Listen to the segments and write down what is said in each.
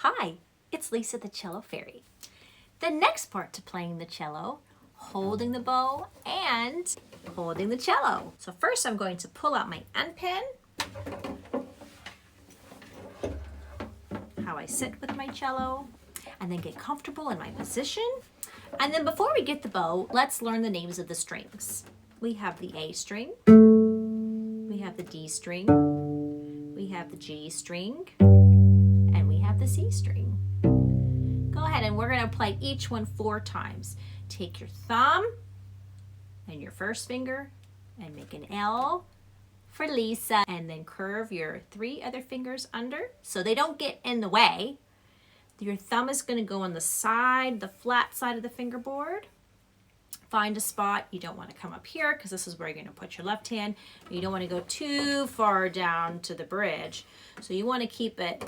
Hi, it's Lisa the Cello Fairy. The next part to playing the cello, holding the bow and holding the cello. So first I'm going to pull out my end pin, how I sit with my cello, and then get comfortable in my position. And then before we get the bow, let's learn the names of the strings. We have the A string, we have the D string, we have the G string, and we have the C string. Go ahead and we're going to play each one 4 times. Take your thumb and your first finger and make an L for Lisa, and then curve your 3 other fingers under so they don't get in the way. Your thumb is going to go on the side, the flat side of the fingerboard. Find a spot. You don't want to come up here because this is where you're going to put your left hand. You don't want to go too far down to the bridge. So you want to keep it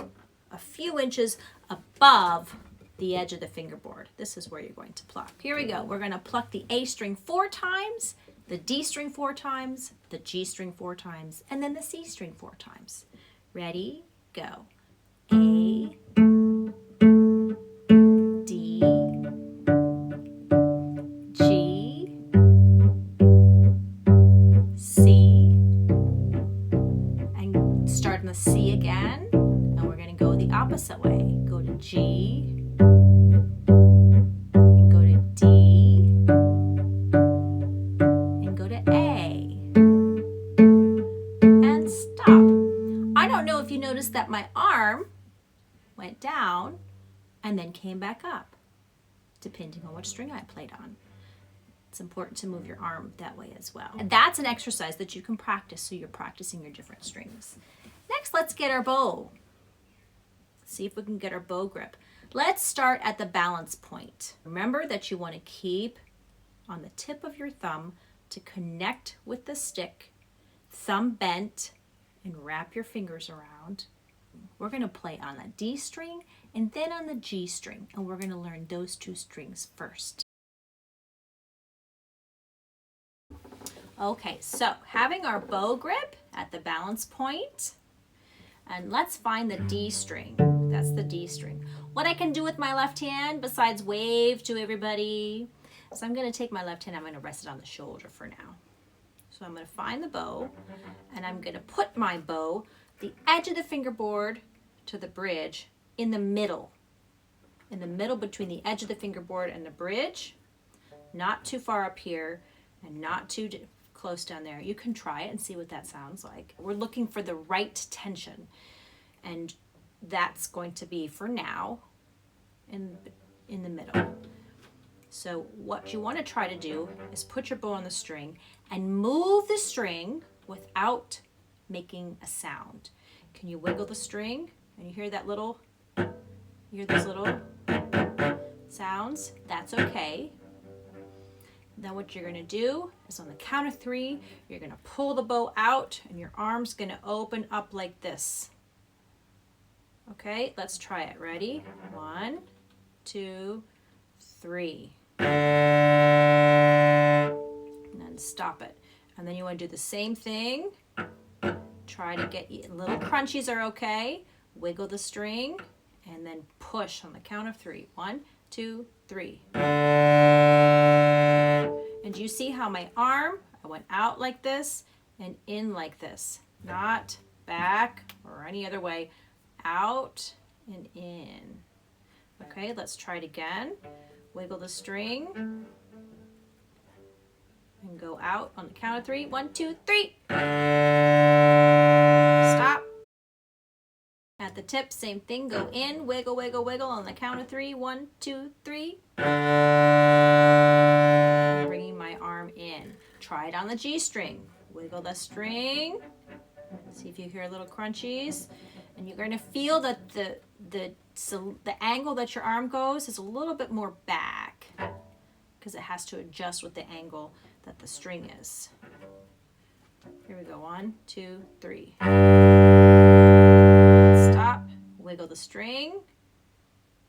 a few inches above the edge of the fingerboard. This is where you're going to pluck. Here we go. We're going to pluck the A string 4 times, the D string 4 times, the G string 4 times, and then the C string 4 times. Ready? Go. A, D, G, C, and start on the C again, and we're going to go the opposite way. Go to G, and go to D, and go to A, and stop. I don't know if you noticed that my arm went down and then came back up, depending on which string I played on. It's important to move your arm that way as well. And that's an exercise that you can practice, so you're practicing your different strings. Next, let's get our bow. See if we can get our bow grip. Let's start at the balance point. Remember that you want to keep on the tip of your thumb to connect with the stick, thumb bent, and wrap your fingers around. We're going to play on the D string and then on the G string, and we're going to learn those 2 strings first. Okay, so having our bow grip at the balance point, and let's find the D string. That's the D string. What I can do with my left hand besides wave to everybody, so I'm going to take my left hand, I'm going to rest it on the shoulder for now. So I'm going to find the bow, and I'm going to put my bow, the edge of the fingerboard to the bridge, in the middle between the edge of the fingerboard and the bridge, not too far up here and not too close down there. You can try it and see what that sounds like. We're looking for the right tension, and that's going to be, for now, in the middle. So what you want to try to do is put your bow on the string and move the string without making a sound. Can you wiggle the string? And you hear that little, those little sounds? That's okay. Then what you're going to do is on the count of 3, you're going to pull the bow out and your arm's going to open up like this. Okay, let's try it. Ready? 1, 2, 3. And then stop it. And then you want to do the same thing. Try to get, little crunchies are okay. Wiggle the string and then push on the count of 3. 1, 2, 3. And do you see how my arm, I went out like this and in like this, not back or any other way, out and in. Okay, let's try it again. Wiggle the string and go out on the count of 3. 1, 2, 3. Stop. At the tip, same thing. Go in, wiggle, wiggle, wiggle on the count of 3. 1, 2, 3. Bringing my arm in. Try it on the G string. Wiggle the string. See if you hear little crunchies. And you're going to feel that the angle that your arm goes is a little bit more back because it has to adjust with the angle that the string is. Here we go. 1, 2, 3. Stop. Wiggle the string.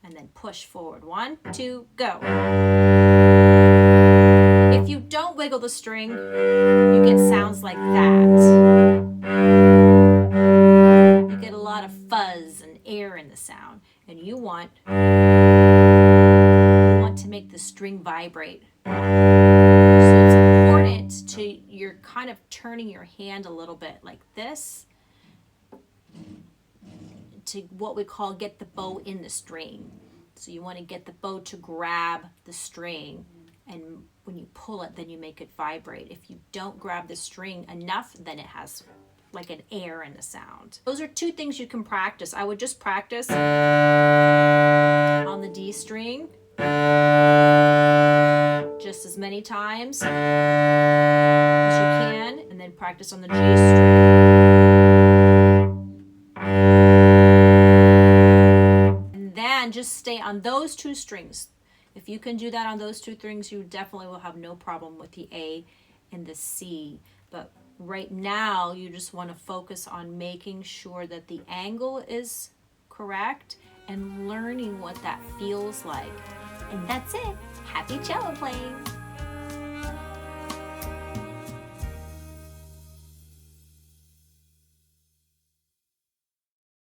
And then push forward. 1, 2, go. If you don't wiggle the string, you get sounds like that. You get a lot of fuzz and air in the sound, and you want to make the string vibrate. So it's important to, you're kind of turning your hand a little bit like this to what we call get the bow in the string. So you want to get the bow to grab the string, and when you pull it, then you make it vibrate. If you don't grab the string enough, then it has like an air in the sound. Those are two things you can practice. I would just practice on the D string just as many times as you can, and then practice on the G string. And then just stay on those two strings. If you can do that on those two strings, you definitely will have no problem with the A and the C. But right now, you just want to focus on making sure that the angle is correct and learning what that feels like. And that's it. Happy cello playing!